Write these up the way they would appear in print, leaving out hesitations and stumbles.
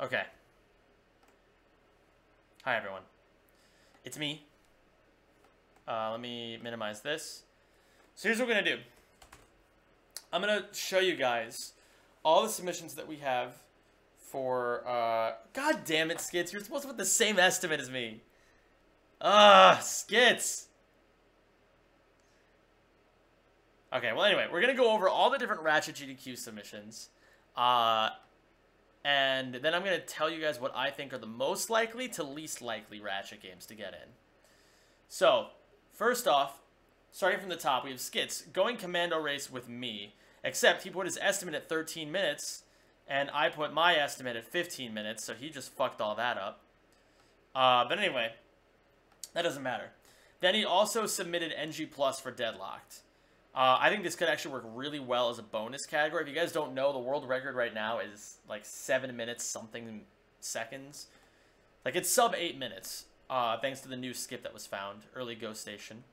Okay. Hi, everyone. It's me. Let me minimize this. So here's what we're going to do. I'm going to show you guys all the submissions that we have for... God damn it, Skits. You're supposed to put the same estimate as me. Skits. Okay, well, anyway, we're going to go over all the different Ratchet GDQ submissions. And then I'm going to tell you guys what I think are the most likely to least likely Ratchet games to get in. So, first off, starting from the top, we have Skits going commando race with me. Except he put his estimate at 13 minutes, and I put my estimate at 15 minutes, so he just fucked all that up. But anyway, that doesn't matter. Then he also submitted NG Plus for Deadlocked. I think this could actually work really well as a bonus category. If you guys don't know, the world record right now is like 7 minutes something seconds. Like it's sub 8 minutes, thanks to the new skip that was found, early Go Station.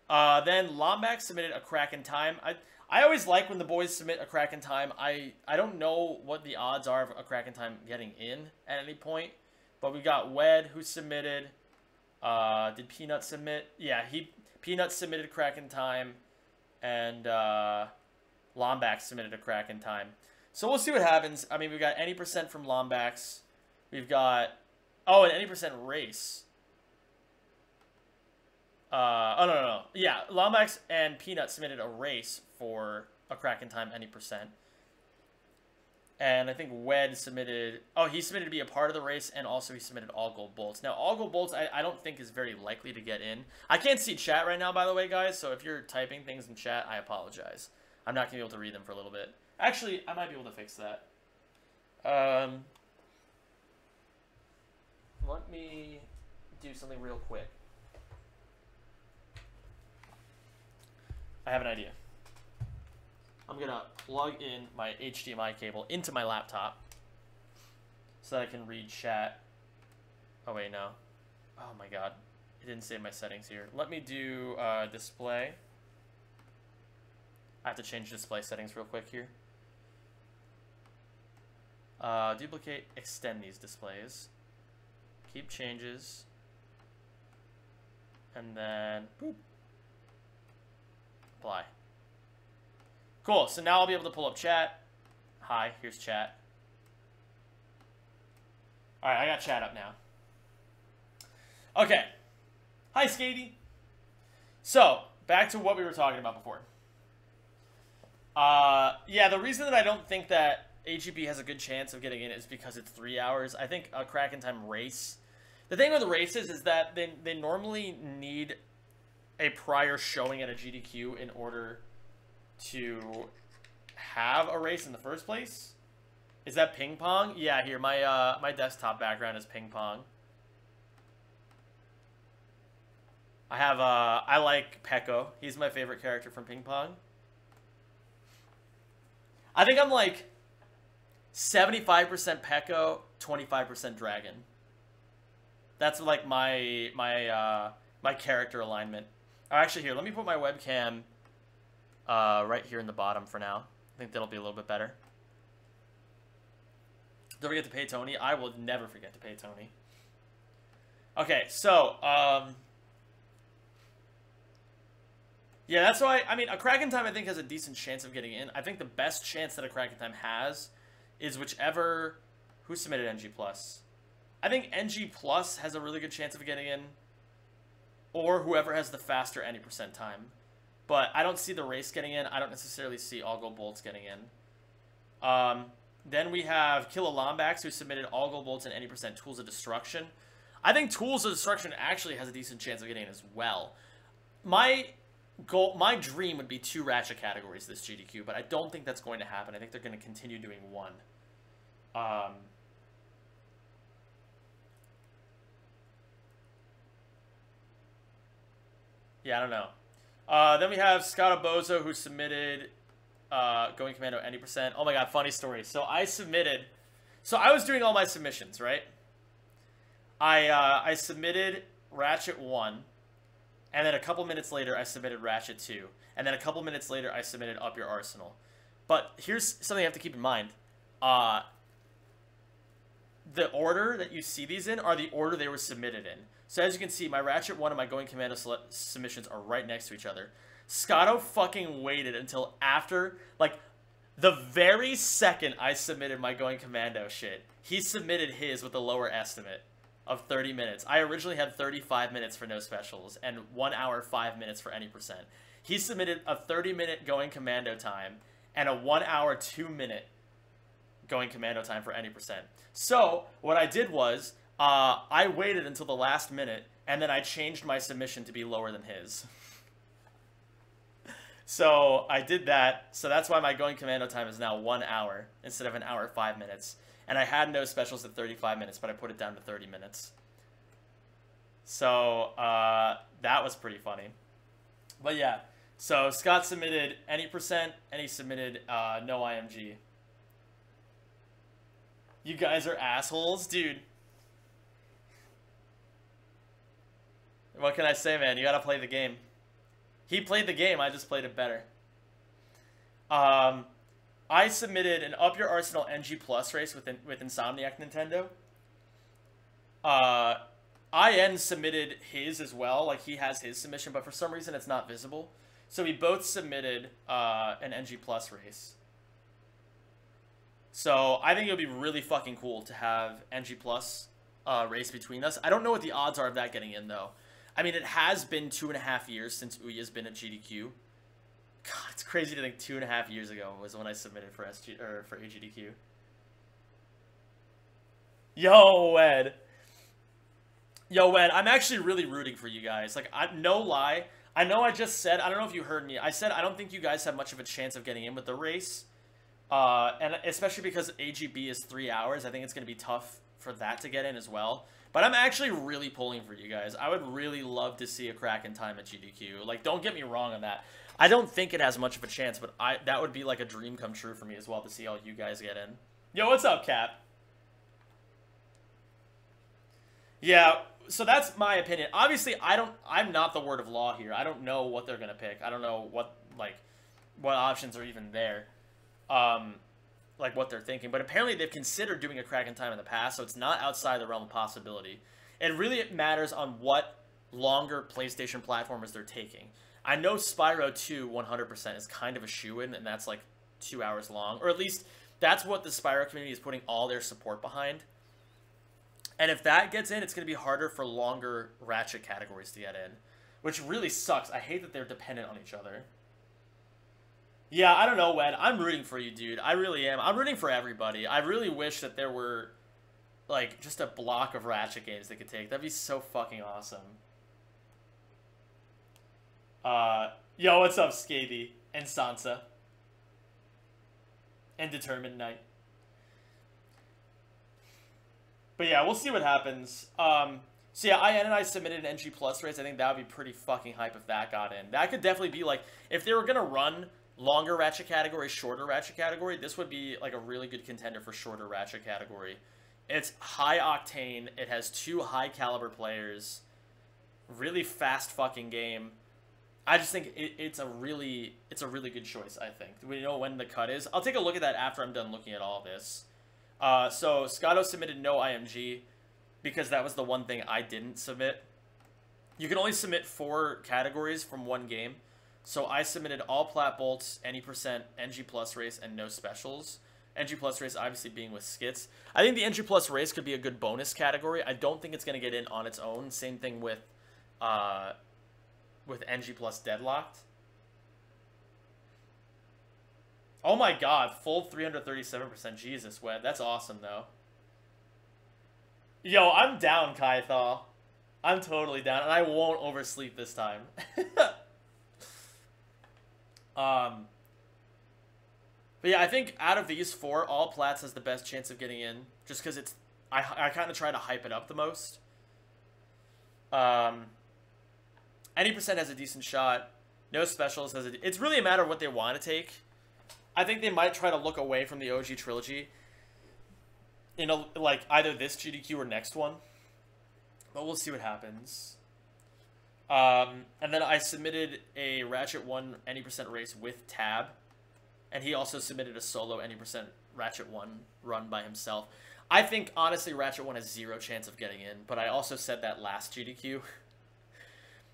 Then Lombax submitted a crack in time. I always like when the boys submit a crack in time. I don't know what the odds are of a crack in time getting in at any point. But we got Wed who submitted. Did Peanut submit? Yeah, Peanut submitted crack in time. And Lombax submitted a crack in time. So we'll see what happens. I mean, we've got any percent from Lombax. We've got... Oh, an any percent race. Oh, no. Yeah, Lombax and Peanut submitted a race for a crack in time any percent. And I think Wed submitted... Oh, he submitted to be a part of the race, and also he submitted all gold bolts. Now, all gold bolts, I don't think is very likely to get in. I can't see chat right now, by the way, guys, so if you're typing things in chat, I apologize. I'm not going to be able to read them for a little bit. Actually, I might be able to fix that. Let me do something real quick. I have an idea. I'm going to plug in my HDMI cable into my laptop so that I can read chat. Oh, wait, no. Oh, my God. It didn't save my settings here. Let me do display. I have to change display settings real quick here. Duplicate, extend these displays. Keep changes. And then, boop. Apply. Cool, so now I'll be able to pull up chat. Hi, here's chat. Alright, I got chat up now. Okay. Hi, Skady. So, back to what we were talking about before. Yeah, the reason that I don't think that AGP has a good chance of getting in is because it's 3 hours. I think a crack in time race. The thing with the races is that they normally need a prior showing at a GDQ in order to have a race in the first place. Is that ping pong? Yeah, here, my desktop background is ping pong. I like Pekko. He's my favorite character from ping pong. I think I'm like 75% Pekko, 25% Dragon. That's like my character alignment. Oh, actually, here, let me put my webcam right here in the bottom for now. I think that'll be a little bit better. Don't forget to pay Tony. I will never forget to pay Tony. Okay, so, yeah, that's why, I mean, a crack in time I think has a decent chance of getting in. I think the best chance that a crack in time has is whichever, who submitted NG+. I think NG+ has a really good chance of getting in, or whoever has the faster any percent time. But I don't see the race getting in. I don't necessarily see all gold bolts getting in. Then we have Killa Lombax, who submitted all gold bolts and any percent Tools of Destruction. I think Tools of Destruction actually has a decent chance of getting in as well. My dream would be 2 Ratchet categories this GDQ, but I don't think that's going to happen. I think they're going to continue doing 1. Yeah, I don't know. Then we have Scottobozo, who submitted Going Commando any percent. Oh my god, funny story. So I was doing all my submissions, right? I submitted Ratchet 1, and then a couple minutes later I submitted Ratchet 2, and then a couple minutes later I submitted Up Your Arsenal. But here's something you have to keep in mind. the order that you see these in are the order they were submitted in. So as you can see, my Ratchet 1 and my Going Commando submissions are right next to each other. Scotto fucking waited until after, like, the very second I submitted my Going Commando shit, he submitted his with a lower estimate of 30 minutes. I originally had 35 minutes for no specials and 1 hour 5 minutes for any percent. He submitted a 30-minute Going Commando time and a 1 hour 2 minute Going Commando time for any percent. So what I did was I waited until the last minute and then I changed my submission to be lower than his. So I did that. So that's why my Going Commando time is now 1 hour instead of 1 hour 5 minutes. And I had no specials at 35 minutes, but I put it down to 30 minutes. So that was pretty funny. But yeah, so Scott submitted any percent, and he submitted no IMG. You guys are assholes, dude. What can I say, man? You gotta play the game. He played the game, I just played it better. I submitted an Up Your Arsenal NG Plus race with Insomniac Nintendo. IN submitted his as well, like he has his submission, but for some reason it's not visible. So we both submitted an NG Plus race. So I think it would be really fucking cool to have NG Plus race between us. I don't know what the odds are of that getting in though. I mean, it has been 2.5 years since Ouya's been at GDQ. God, it's crazy to think 2.5 years ago was when I submitted for for AGDQ. Yo, Ed. Yo, Ed, I'm actually really rooting for you guys. Like, no lie. I know I just said, I don't know if you heard me. I said I don't think you guys have much of a chance of getting in with the race. And especially because AGB is 3 hours, I think it's going to be tough for that to get in as well. But I'm actually really pulling for you guys. I would really love to see a Kraken time at GDQ. Like, don't get me wrong on that. I don't think it has much of a chance, but that would be like a dream come true for me as well to see all you guys get in. Yo, what's up, Cap? Yeah, so that's my opinion. Obviously, I'm not the word of law here. I don't know what they're going to pick. I don't know what options are even there. Like what they're thinking, but apparently they've considered doing a Kraken time in the past, so it's not outside the realm of possibility. It really matters on what longer PlayStation platformers they're taking. I know Spyro 2 100% is kind of a shoo-in, and that's like 2 hours long, or at least that's what the Spyro community is putting all their support behind. And if that gets in, it's going to be harder for longer Ratchet categories to get in, which really sucks. I hate that they're dependent on each other. Yeah, I don't know, Wed. I'm rooting for you, dude. I really am. I'm rooting for everybody. I really wish that there were, like, just a block of Ratchet games they could take. That'd be so fucking awesome. Yo, what's up, Scathy? And Sansa. And Determined Knight. But yeah, we'll see what happens. So yeah, IN and I submitted an NG Plus race. I think that would be pretty fucking hype if that got in. That could definitely be, like, if they were going to run longer Ratchet category, shorter Ratchet category, this would be like a really good contender for shorter Ratchet category. It's high octane, it has 2 high caliber players, really fast fucking game. I just think it's a really good choice, I think. Do we know when the cut is? I'll take a look at that after I'm done looking at all this. So Scotto submitted no IMG because that was the one thing I didn't submit. You can only submit 4 categories from one game. So I submitted all plat bolts, any percent, NG Plus race, and no specials. NG Plus race obviously being with skits. I think the NG Plus race could be a good bonus category. I don't think it's going to get in on its own. Same thing with NG Plus Deadlocked. Oh my god, full 337%. Jesus, Wed. That's awesome, though. Yo, I'm down, Kaithal. I'm totally down, and I won't oversleep this time. But yeah, I think out of these 4, all plats has the best chance of getting in, just because it's I kind of try to hype it up the most. Any percent has a decent shot. No specials has a. It's really a matter of what they want to take. I think they might try to look away from the OG trilogy. Like either this GDQ or next one, but we'll see what happens. And then I submitted a Ratchet 1 any percent race with Tab. And he also submitted a solo any percent Ratchet 1 run by himself. I think, honestly, Ratchet 1 has 0 chance of getting in, but I also said that last GDQ.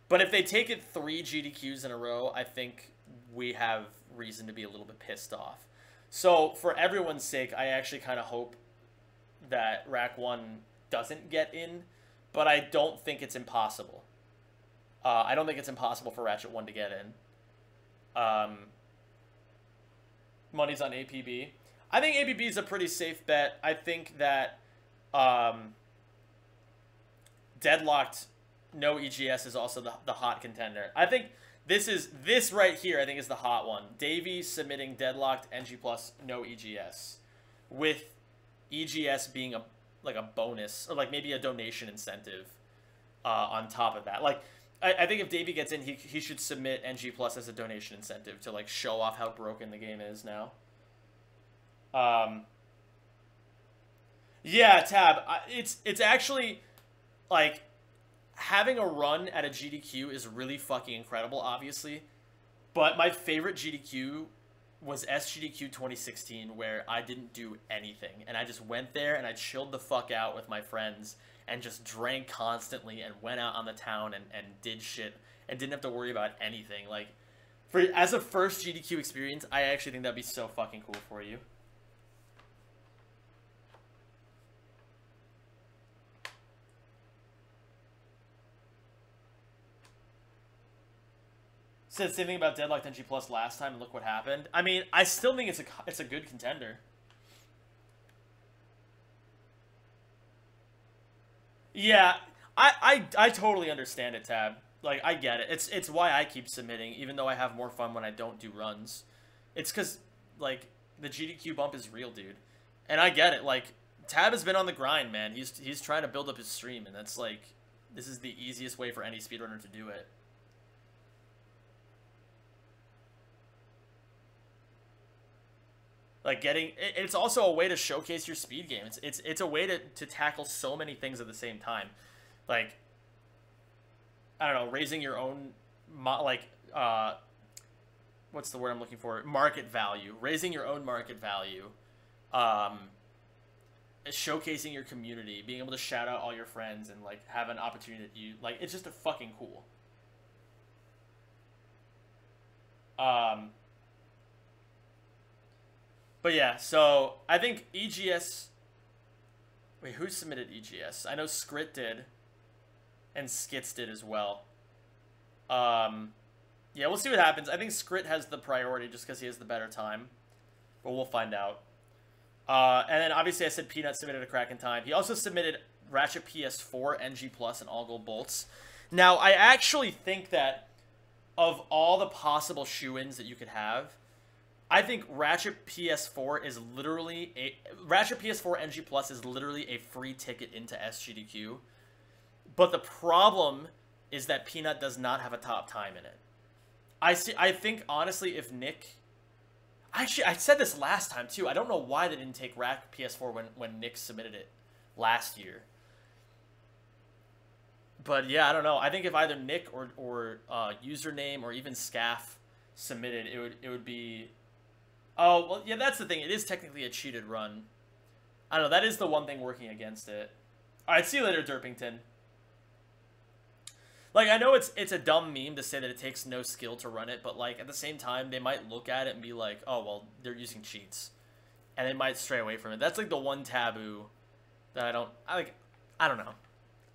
But if they take it 3 GDQs in a row, I think we have reason to be a little bit pissed off. So, for everyone's sake, I actually kind of hope that Rack 1 doesn't get in, but I don't think it's impossible. I don't think it's impossible for Ratchet 1 to get in. Money's on APB. I think APB is a pretty safe bet. I think that Deadlocked no EGS is also the hot contender. I think this right here, I think, is the hot one. Davey submitting Deadlocked NG plus no EGS, with EGS being a bonus, or like maybe a donation incentive on top of that. Like, I think if Davey gets in, he should submit NG plus as a donation incentive to like show off how broken the game is now. Yeah, Tab. It's actually like having a run at a GDQ is really fucking incredible, obviously. But my favorite GDQ was SGDQ 2016, where I didn't do anything. And I just went there and I chilled the fuck out with my friends and just drank constantly and went out on the town and did shit and didn't have to worry about anything. Like, as a first GDQ experience, I actually think that'd be so fucking cool for you. Said the same thing about Deadlocked NG Plus last time, and look what happened. I mean, I still think it's a good contender. Yeah, I totally understand it, Tab. Like, I get it. It's why I keep submitting, even though I have more fun when I don't do runs. It's because, like, the GDQ bump is real, dude. And I get it. Like, Tab has been on the grind, man. He's trying to build up his stream, and that's, like, this is the easiest way for any speedrunner to do it. Like, it's also a way to showcase your speed game. It's a way to tackle so many things at the same time. Like, I don't know, raising your own, what's the word I'm looking for? Market value. Raising your own market value. Showcasing your community. Being able to shout out all your friends and, like, have an opportunity that you, like, it's just a fucking cool. But yeah, so I think EGS... Wait, who submitted EGS? I know Skrit did. And Skits did as well. Yeah, we'll see what happens. I think Skrit has the priority just because he has the better time. But we'll find out. And then obviously I said Peanut submitted a crack in time. He also submitted Ratchet PS4, NG Plus, and All Gold Bolts. Now, I actually think that of all the possible shoe-ins that you could have, I think Ratchet PS4 is literally Ratchet PS4 NG Plus is literally a free ticket into SGDQ. But the problem is that Peanut does not have a top time in it. I think honestly, if Nick, actually I said this last time too. I don't know why they didn't take Ratchet PS4 when Nick submitted it last year. But yeah, I don't know. I think if either Nick or Username or even Scaff submitted, it would be. Oh, well, yeah, that's the thing. It is technically a cheated run. I don't know. That is the one thing working against it. All right, see you later, Derpington. Like, I know it's a dumb meme to say that it takes no skill to run it, but, like, at the same time, they might look at it and be like, oh, well, they're using cheats. And they might stray away from it. That's, like, the one taboo that I don't know.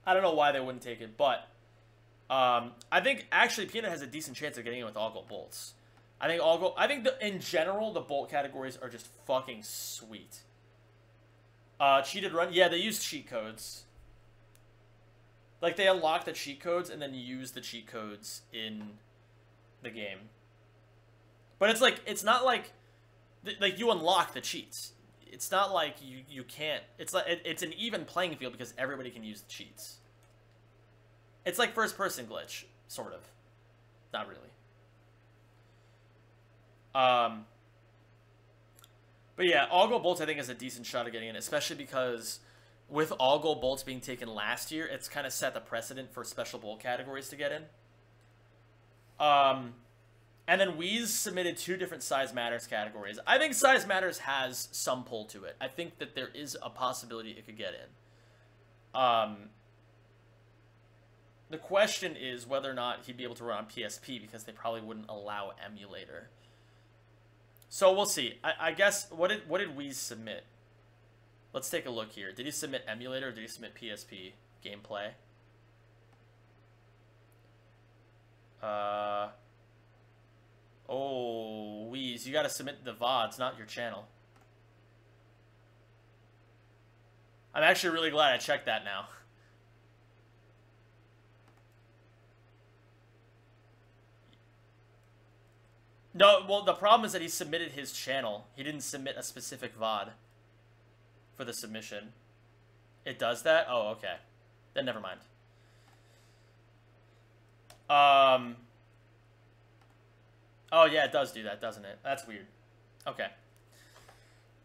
I don't know why they wouldn't take it, but I think, actually, Peanut has a decent chance of getting it with All Gold Bolts. I think in general, the bolt categories are just fucking sweet. Cheated run? Yeah, they use cheat codes. Like, they unlock the cheat codes and then use the cheat codes in the game. But it's like, it's not like you unlock the cheats. It's not like you can't. It's like it's an even playing field because everybody can use the cheats. It's like first person glitch, sort of. Not really. But yeah, All Gold Bolts I think is a decent shot at getting in, especially because with All Gold Bolts being taken last year, it's kind of set the precedent for special bolt categories to get in. And then Wheeze submitted 2 different Size Matters categories. I think Size Matters has some pull to it. I think that there is a possibility it could get in. The question is whether or not he'd be able to run on PSP, because they probably wouldn't allow emulator. So we'll see. I guess, what did Wheeze submit? Let's take a look here. Did he submit emulator or did he submit PSP gameplay? Oh, Wheeze, you gotta submit the VODs, not your channel. I'm actually really glad I checked that now. No, well, the problem is that he submitted his channel. He didn't submit a specific VOD for the submission. It does that? Oh, okay. Then never mind. Oh, yeah, it does do that, doesn't it? That's weird. Okay.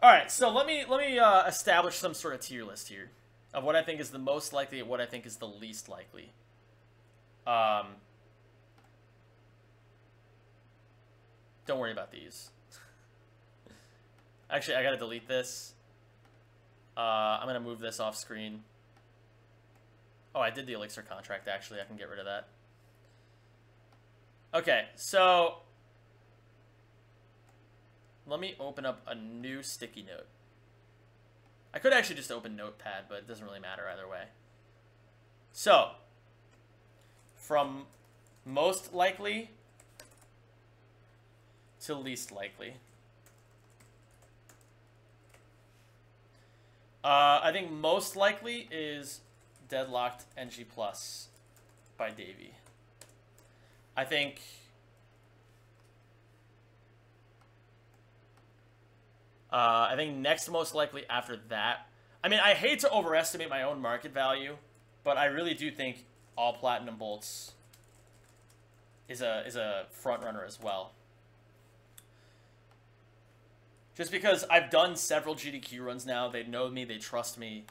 All right, so let me establish some sort of tier list here of what I think is the most likely and what I think is the least likely. Don't worry about these. Actually, I gotta delete this. I'm gonna move this off screen. Oh, I did the Elixir contract, actually. I can get rid of that. Okay, so let me open up a new sticky note. I could actually just open Notepad, but it doesn't really matter either way. So, from most likely to least likely. I think most likely is Deadlocked NG Plus by Davey. I think next most likely after that. I mean, I hate to overestimate my own market value, but I really do think All Platinum Bolts is a front runner as well. Just because I've done several GDQ runs now, they know me, they trust me,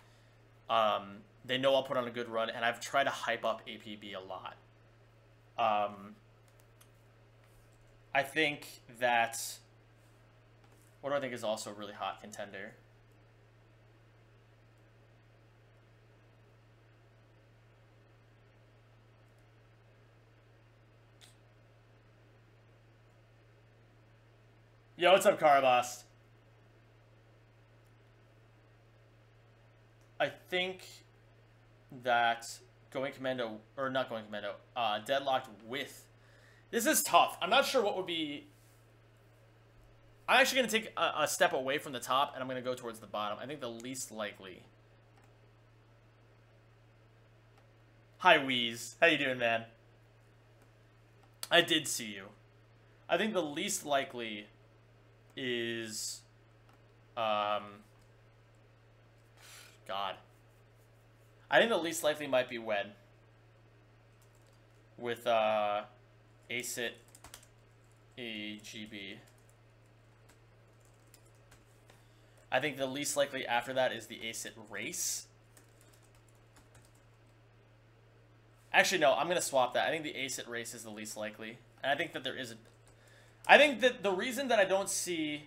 they know I'll put on a good run, and I've tried to hype up APB a lot. I think that, what do I think is also a really hot contender? Yo, what's up, Carboss? I think that going commando, or not going commando, deadlocked with, this is tough. I'm not sure what would be, I'm actually going to take a step away from the top, and I'm going to go towards the bottom. I think the least likely. Hi, Wheeze. How you doing, man? I did see you. I think the least likely is, God. I think the least likely might be Wed. With, ACIT AGB. I think the least likely after that is the ACIT race. Actually, no, I'm going to swap that. I think the ACIT race is the least likely. And I think that there is a... I think that the reason that I don't see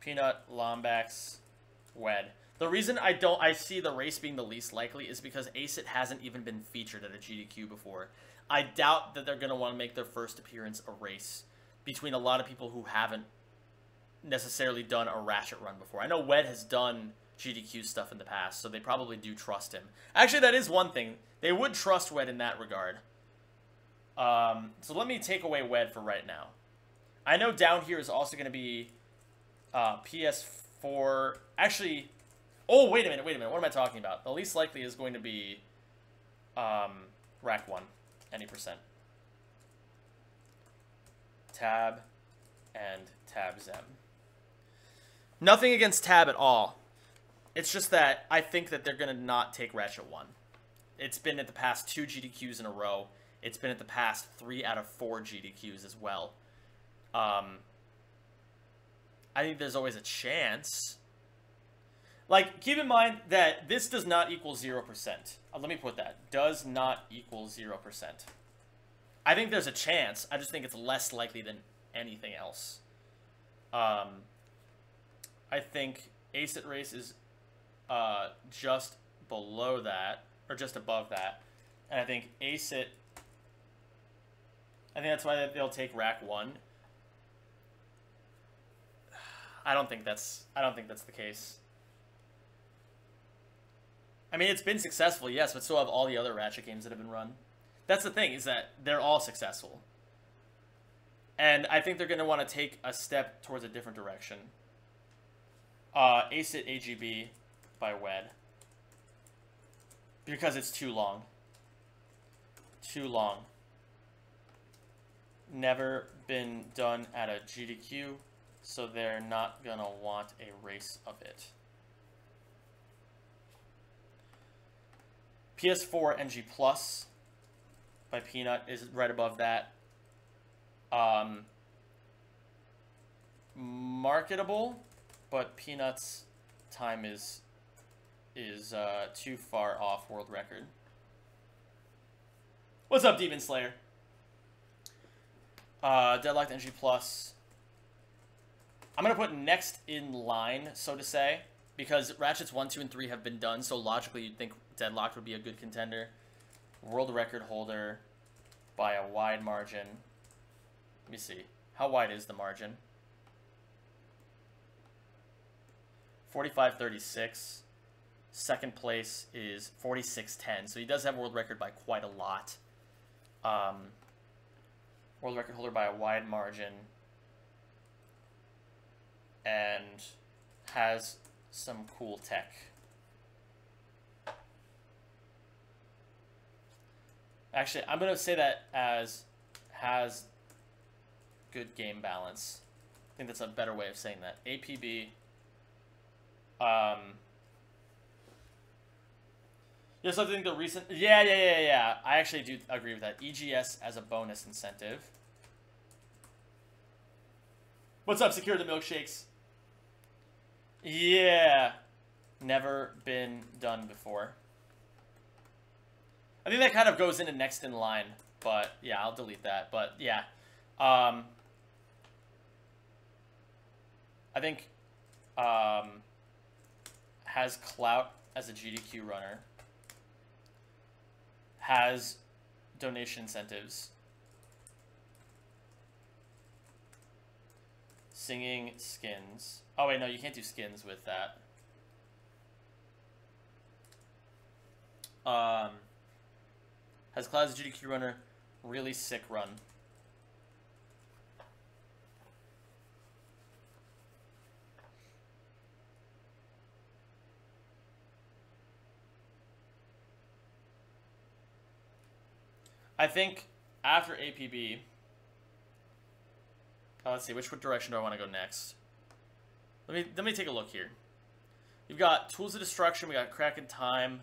Peanut, Lombax, Wed. The reason I see the race being the least likely is because ACIT hasn't even been featured at a GDQ before. I doubt that they're going to want to make their first appearance a race between a lot of people who haven't necessarily done a Ratchet run before. I know Wed has done GDQ stuff in the past, so they probably do trust him. Actually, that is one thing. They would trust Wed in that regard. So let me take away Wed for right now. I know down here is also going to be PS4. Actually, oh, wait a minute. What am I talking about? The least likely is going to be Rack 1, any percent. Tab and Tab Zem. Nothing against Tab at all. It's just that I think that they're going to not take Ratchet 1. It's been at the past 2 GDQs in a row. It's been at the past 3 out of 4 GDQs as well. I think there's always a chance. Like, keep in mind that this does not equal 0%. Let me put that. Does not equal 0%. I think there's a chance. I just think it's less likely than anything else. I think Acid Race is just below that, or just above that. And I think Acid... I think that's why they'll take Rack 1. I don't think that's the case. I mean, it's been successful, yes, but so have all the other Ratchet games that have been run. That's the thing, is that they're all successful. And I think they're going to want to take a step towards a different direction. Acid AGB by WED. Because it's too long. Too long. Never been done at a GDQ, so they're not going to want a race of it. PS4 NG Plus by Peanut is right above that. Marketable, but Peanut's time is too far off world record. What's up, Demon Slayer? Deadlocked NG Plus. I'm gonna put next in line, so to say, because Ratchets 1, 2, and 3 have been done, so logically you'd think Deadlocked would be a good contender. World record holder by a wide margin. Let me see. How wide is the margin? 45.36. Second place is 46.10. So he does have world record by quite a lot. World record holder by a wide margin. And has some cool tech. Actually, I'm going to say that as has good game balance. I think that's a better way of saying that. APB. Yes, I think the recent... Yeah. I actually do agree with that. EGS as a bonus incentive. What's up, Secure the Milkshakes? Yeah. Never been done before. I think that kind of goes into next in line. But, yeah, I'll delete that. But, yeah. I think... has clout as a GDQ runner. Has donation incentives. Singing skins. Oh, wait, no, you can't do skins with that. Has clout as a GDQ runner. Really sick run. I think after APB, let's see, which direction do I want to go next? Let me take a look here. We've got Tools of Destruction, we got Crack in Time,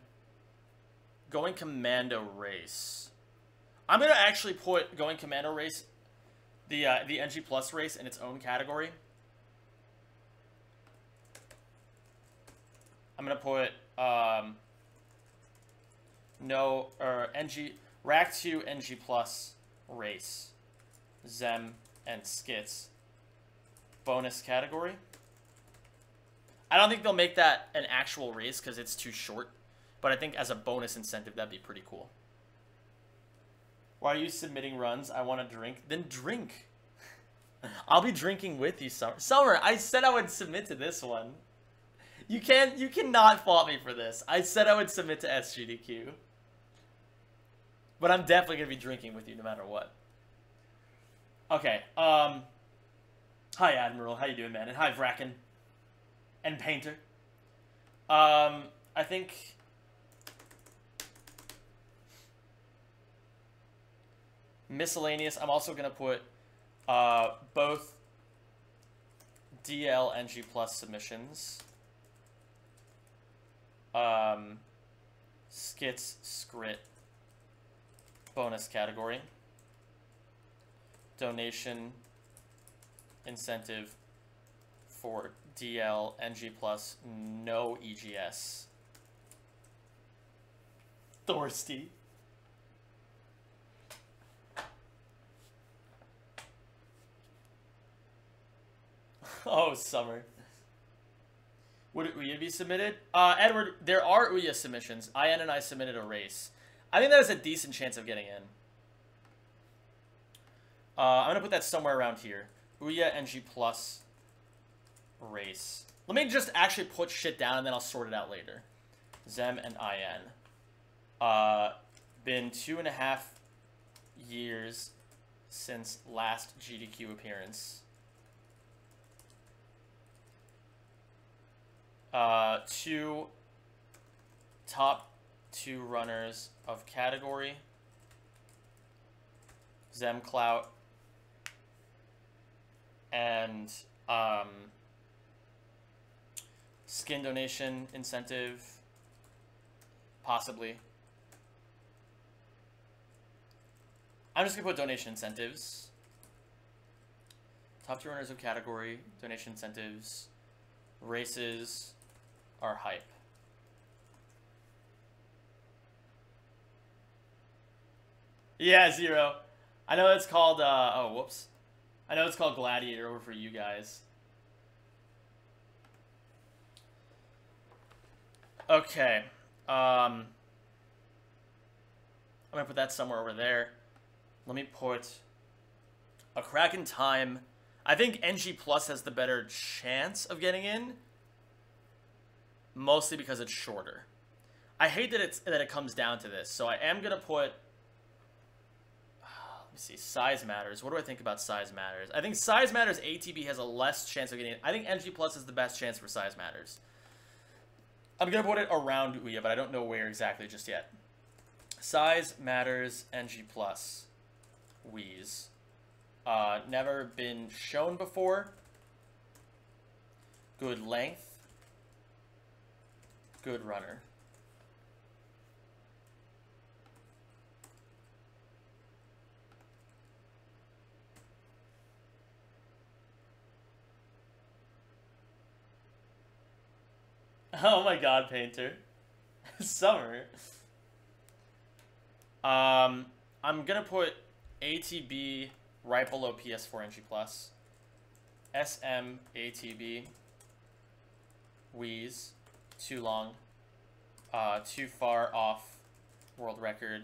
Going Commando Race. I'm gonna actually put Going Commando Race, the NG Plus race, in its own category. I'm gonna put Rack 2 NG Plus race, Zem and Skits bonus category. I don't think they'll make that an actual race because it's too short, but I think as a bonus incentive that'd be pretty cool. Why are you submitting runs? I want to drink. Then drink. I'll be drinking with you, Summer. Summer, I said I would submit to this one. You cannot fault me for this. I said I would submit to SGDQ. But I'm definitely going to be drinking with you no matter what. Okay. Hi, Admiral. How you doing, man? And hi, Vraken. And Painter. I think... Miscellaneous. I'm also going to put both DL NG Plus submissions. Skits, Scrit. Bonus category. Donation incentive for DL, NG+, no EGS. Thorsty. Oh, summer. Would Ouya be submitted? Edward, there are Ouya submissions. IN and I submitted a race. I think that has a decent chance of getting in. I'm going to put that somewhere around here. Ouya NG plus race. Let me just actually put shit down and then I'll sort it out later. Zem and IN. Been 2.5 years since last GDQ appearance. Top 2 runners of category. Zem Clout. And skin donation incentive. Possibly. I'm just gonna put donation incentives. Top 2 runners of category, donation incentives, races are hype. Yeah, 0. I know it's called, oh, whoops. I know it's called Gladiator over for you guys. Okay. I'm gonna put that somewhere over there. Let me put a Kraken time. I think NG Plus has the better chance of getting in, mostly because it's shorter. I hate that it comes down to this, so I am gonna put. Let me see. Size matters. What do I think about size matters? I think size matters. ATB has a less chance of getting in. I think NG Plus is the best chance for size matters. I'm gonna put it around Ouya, but I don't know where exactly just yet. Size matters. NG Plus. Wheeze. Never been shown before. Good length. Good runner. Oh my god, Painter. Summer. I'm gonna put ATB right below PS4 NG Plus. SM ATB. Wheeze. Too long. Too far off world record.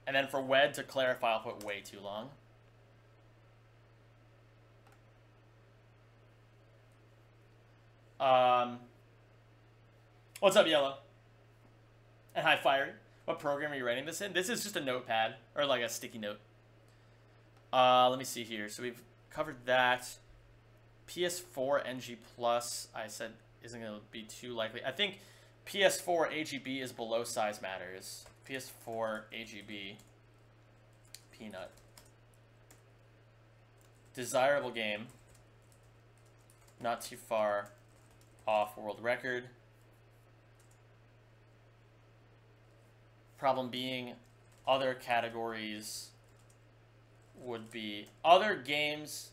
And then for WED, to clarify, I'll put way too long. What's up, Yellow? And hi, Fire. What program are you writing this in? This is just a notepad, or like a sticky note. Let me see here. So we've covered that. PS4 NG Plus, I said, isn't going to be too likely. I think PS4 AGB is below size matters. PS4 AGB. Peanut. Desirable game. Not too far off world record. Problem being, other categories would be other games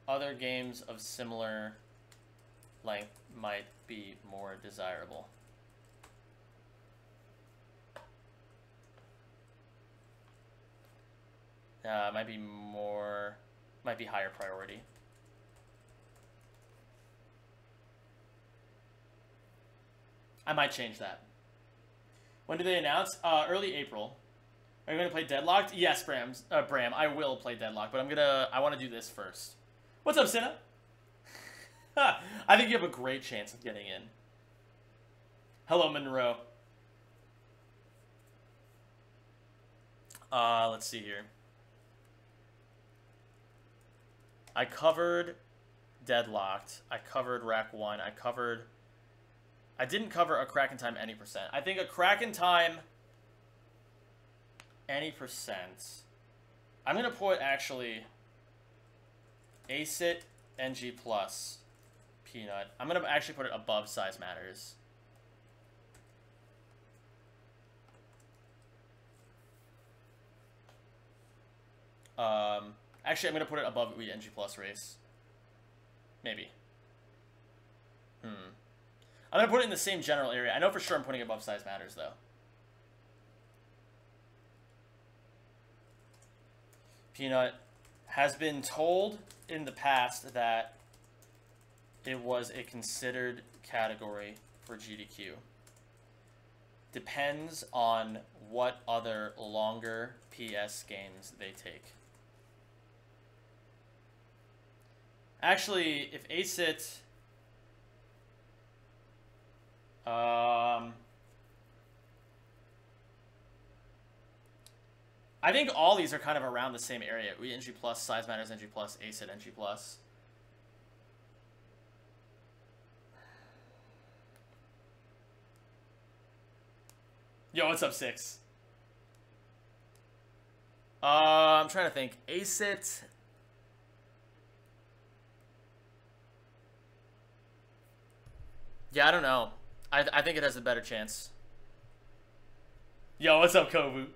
of similar length might be more desirable. Might be higher priority. I might change that. When do they announce? Early April. Are you going to play Deadlocked? Yes, Bram, I will play Deadlocked, but I want to do this first. What's up, Cinna? I think you have a great chance of getting in. Hello, Monroe. Let's see here. I covered Deadlocked. I covered Rack 1. I didn't cover a Kraken time any percent. I think a Kraken time any percent. I'm going to put, actually, ACIT NG Plus Peanut. I'm going to actually put it above size matters. Actually, I'm going to put it above NG Plus race. Maybe. I'm going to put it in the same general area. I know for sure I'm putting it above Size Matters, though. Peanut has been told in the past that it was a considered category for GDQ. Depends on what other longer PS games they take. Actually, if ACIT... I think all these are kind of around the same area. NG+, Size Matters, NG+, ACIT, NG+. Yo, what's up, 6? I'm trying to think. ACIT... Yeah, I don't know. I think it has a better chance. Yo, what's up, Kovu?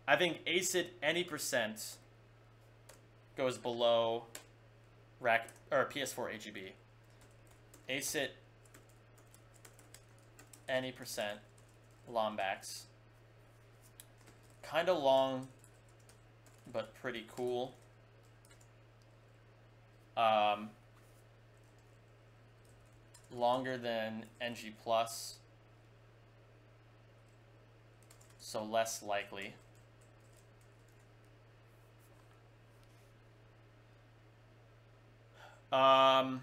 I think ACIT any percent goes below PS4 AGB. ACIT any percent Lombax. Kind of long, but pretty cool. Longer than NG+, so less likely. Let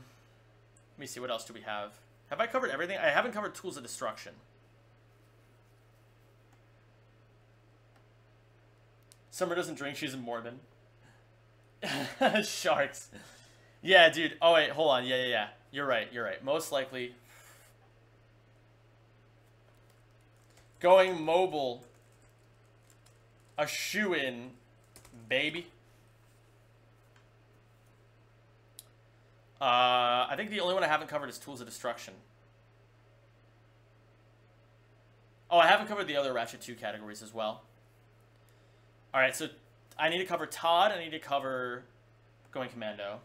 me see, what else do we have? Have I covered everything? I haven't covered Tools of Destruction. Summer doesn't drink, she's a Mormon. Sharks. Yeah, dude. Oh, wait, hold on. Yeah. You're right. Most likely. Going mobile. A shoe-in, baby. I think the only one I haven't covered is Tools of Destruction. Oh, I haven't covered the other Ratchet 2 categories as well. Alright, so I need to cover Todd. I need to cover Going Commando.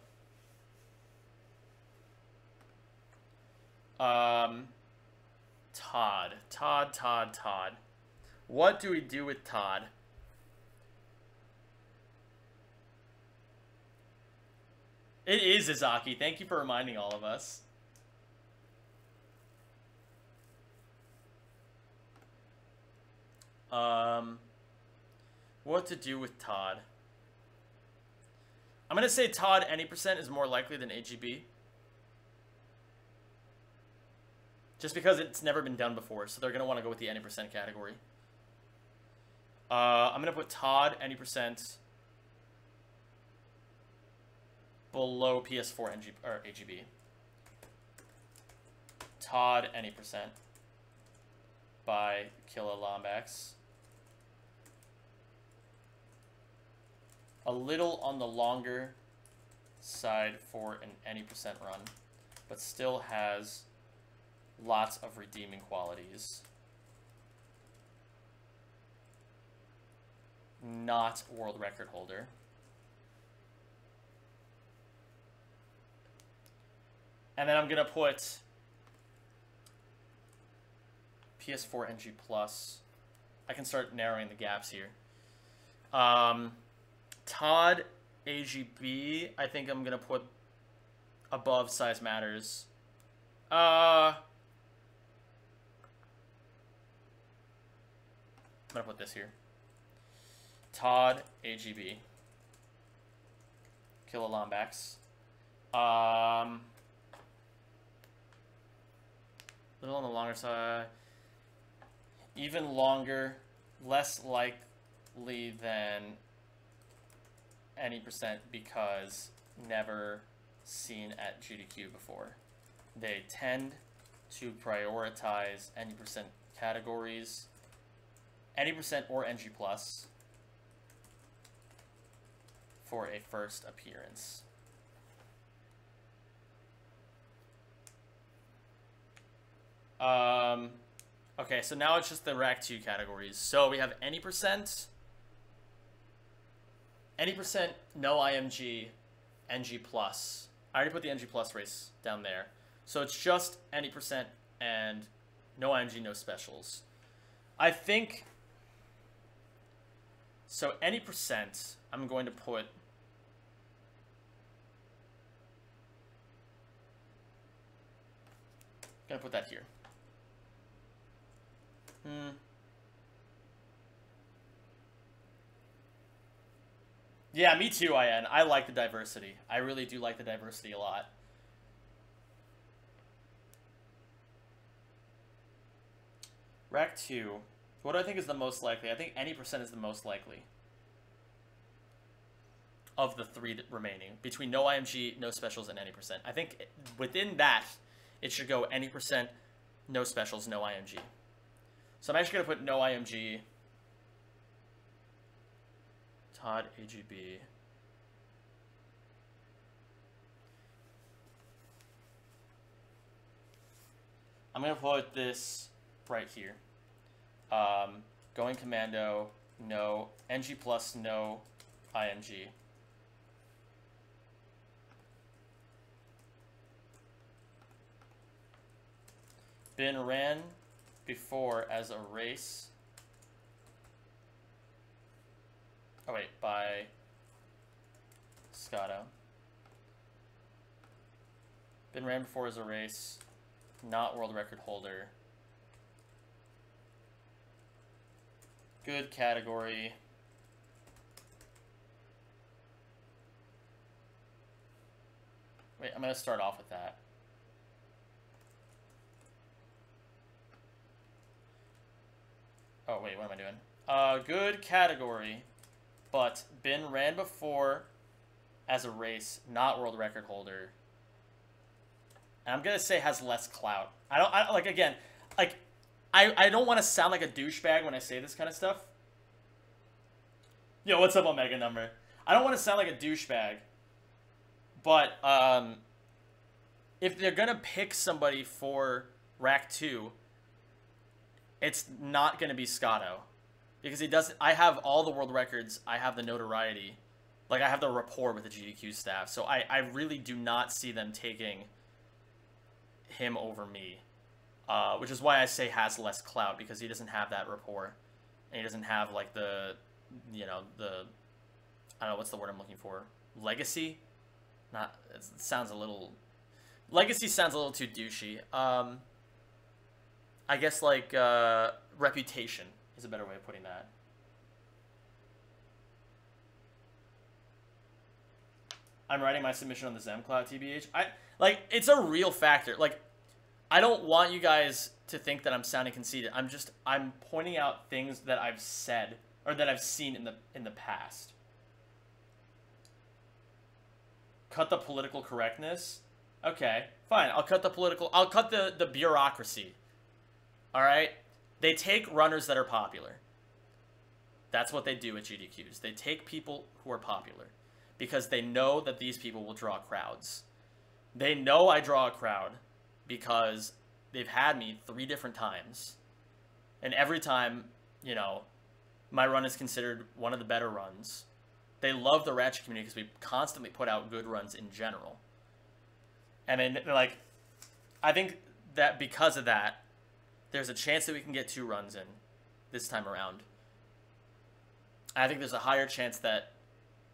Todd. What do we do with Todd? It is Izaki. Thank you for reminding all of us. What to do with Todd? I'm gonna say Todd any percent is more likely than AGB. Just because it's never been done before, so they're going to want to go with the any percent category. I'm going to put Todd any percent below PS4 or AGB. Todd any percent by Killa Lombax. A little on the longer side for an any percent run, but still has lots of redeeming qualities. Not world record holder. And then I'm going to put PS4 NG+. I can start narrowing the gaps here. Todd AGB, I think I'm going to put above Size Matters. I'm going to put this here. Todd AGB. Killa Lombax. Little on the longer side. Even longer, less likely than any percent because never seen at GDQ before. They tend to prioritize any percent categories, any percent or NG plus for a first appearance. Okay, so now it's just the Rack 2 categories. So we have any percent, no IMG, NG plus. I already put the NG plus race down there. So it's just any percent and no IMG, no specials. I think... So any percent, I'm going to put... Gonna put that here. Yeah, me too, IN. I like the diversity. I really do like the diversity a lot. Rack 2. What do I think is the most likely? I think any percent is the most likely. Of the 3 remaining. Between no IMG, no specials, and any percent. I think within that, it should go any percent, no specials, no IMG. So I'm actually going to put no IMG. Todd, AGB. I'm going to put this right here. Going commando, no. NG plus, no IMG. Been ran before as a race. Oh wait, by Scotto. Been ran before as a race, not world record holder. Good category. Wait, I'm going to start off with that. Oh, wait, what am I doing? Good category, but been ran before as a race, not world record holder. And I'm going to say has less clout. I don't want to sound like a douchebag when I say this kind of stuff. Yo, what's up, Omega Number? I don't want to sound like a douchebag, but if they're going to pick somebody for Rack 2, it's not going to be Scotto. Because he doesn't... I have all the world records. I have the notoriety. Like, I have the rapport with the GDQ staff. So I really do not see them taking him over me. Which is why I say has less clout. Because he doesn't have that rapport. And he doesn't have, like, the... You know, the... I don't know, what's the word I'm looking for? Legacy? Not... It sounds a little... Legacy sounds a little too douchey. I guess, like, reputation is a better way of putting that. I'm writing my submission on the ZemCloud, TBH. It's a real factor. Like, I don't want you guys to think that I'm sounding conceited. I'm pointing out things that I've said, or that I've seen in the past. Cut the political correctness? Okay, fine. I'll cut the bureaucracy. All right? They take runners that are popular. That's what they do at GDQs. They take people who are popular because they know that these people will draw crowds. They know I draw a crowd because they've had me 3 different times. And every time, you know, my run is considered one of the better runs. They love the Ratchet community because we constantly put out good runs in general. And then, like, I think that because of that, there's a chance that we can get 2 runs in this time around. I think there's a higher chance that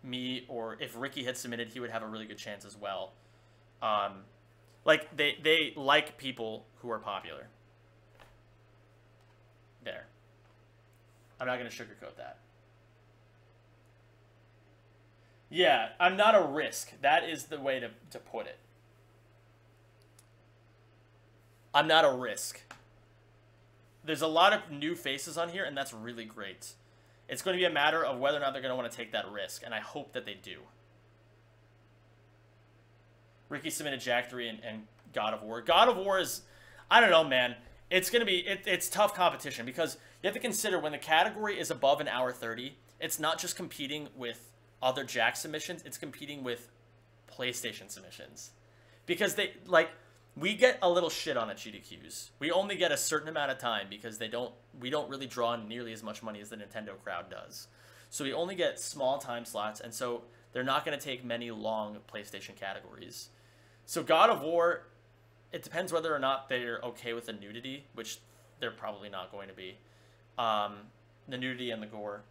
me, or if Ricky had submitted, he would have a really good chance as well. Like, they like people who are popular. There. I'm not going to sugarcoat that. Yeah, I'm not a risk. That is the way to put it. I'm not a risk. There's a lot of new faces on here, and that's really great. It's going to be a matter of whether or not they're going to want to take that risk, and I hope that they do. Ricky submitted Jack 3 and God of War. God of War is, I don't know, man. It's going to be, it's tough competition, because you have to consider when the category is above an hour 30, it's not just competing with other Jack submissions, it's competing with PlayStation submissions. Because they, like... We get a little shit on at GDQs. We only get a certain amount of time because we don't really draw nearly as much money as the Nintendo crowd does. So we only get small time slots, and so they're not going to take many long PlayStation categories. So God of War, it depends whether or not they're okay with the nudity, which they're probably not going to be. The nudity and the gore.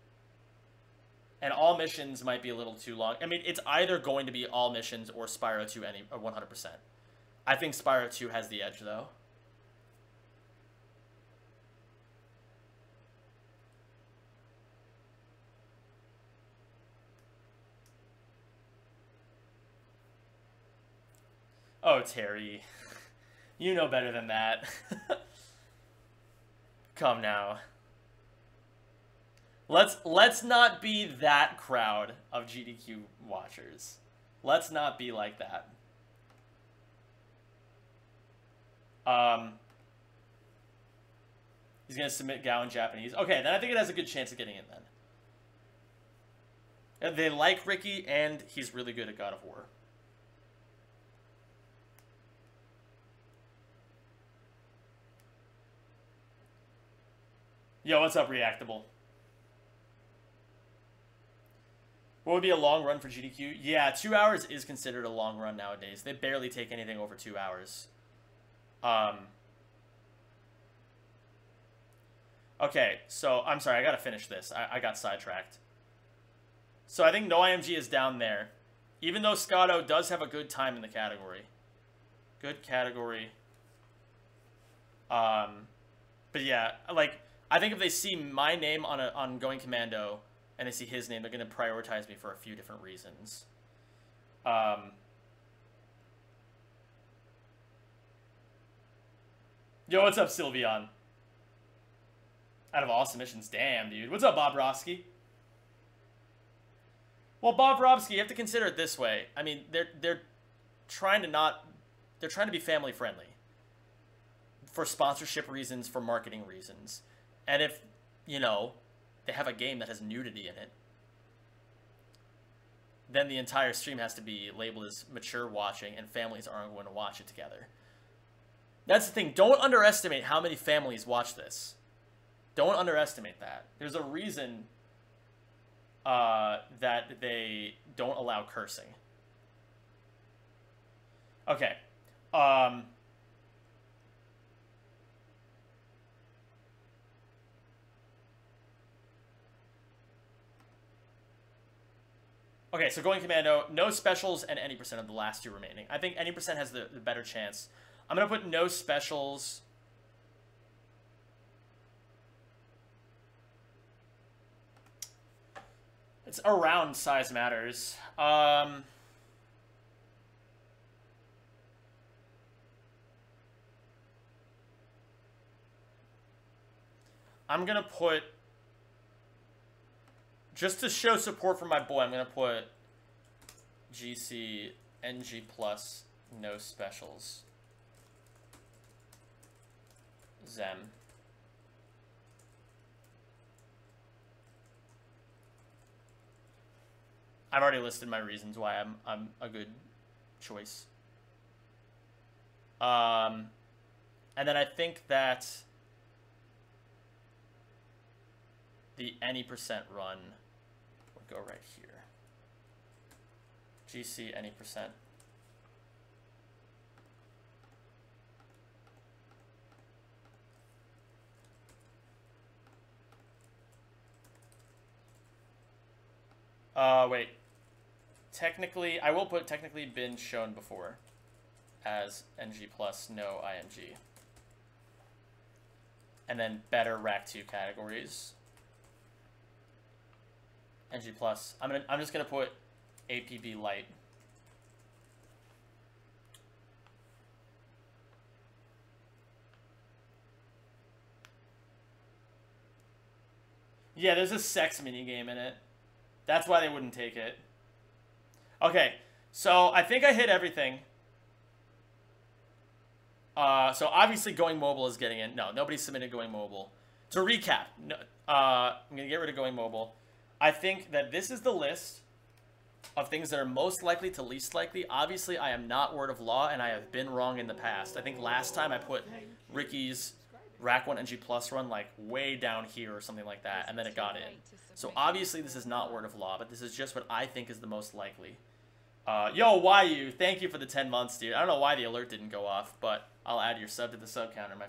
And all missions might be a little too long. I mean, it's either going to be all missions or Spyro 2 100%. I think Spyro 2 has the edge, though. Oh, Terry. You know better than that. Come now. Let's not be that crowd of GDQ watchers. Let's not be like that. He's gonna submit Gao in Japanese. Okay, then I think it has a good chance of getting in then. They like Ricky, and he's really good at God of War. Yo, what's up, Reactable? What would be a long run for GDQ? Yeah, 2 hours is considered a long run nowadays. They barely take anything over 2 hours. Okay, so I'm sorry, I gotta finish this. I got sidetracked. So I think No IMG is down there. Even though Scotto does have a good time in the category. Good category. But yeah, like, I think if they see my name on Going Commando and they see his name, they're going to prioritize me for a few different reasons. Yo, what's up, Sylveon? Out of all submissions, damn, dude. What's up, Bob Rofsky? Well, Bob Rofsky, you have to consider it this way. I mean, they're trying to be family friendly. For sponsorship reasons, for marketing reasons. And if, you know, they have a game that has nudity in it, then the entire stream has to be labeled as mature watching, and families aren't going to watch it together. That's the thing. Don't underestimate how many families watch this. Don't underestimate that. There's a reason that they don't allow cursing. Okay. Okay, so Going Commando, no specials, and any percent of the last two remaining. I think any percent has the better chance. I'm going to put no specials. It's around size matters. I'm going to put... Just to show support for my boy, I'm going to put GC NG plus no specials. Zem. I've already listed my reasons why I'm a good choice. And then I think that the any percent run would go right here. GC any percent. Wait. Technically, I will put technically been shown before as NG plus no IMG. And then better Rack 2 categories. NG plus. I'm just gonna put APB light. Yeah, there's a sex minigame in it. That's why they wouldn't take it. Okay, so I think I hit everything. So obviously Going Mobile is getting in. No, nobody submitted Going Mobile. To recap, no, I'm going to get rid of Going Mobile. I think that this is the list of things that are most likely to least likely. Obviously, I am not Word of Law, and I have been wrong in the past. I think last time I put Ricky's Rack 1 NG Plus run like way down here or something like that, and then it got in. So obviously this is not Word of Law, but this is just what I think is the most likely. Yo, YU, thank you for the 10 months, dude. I don't know why the alert didn't go off, but I'll add your sub to the sub counter, my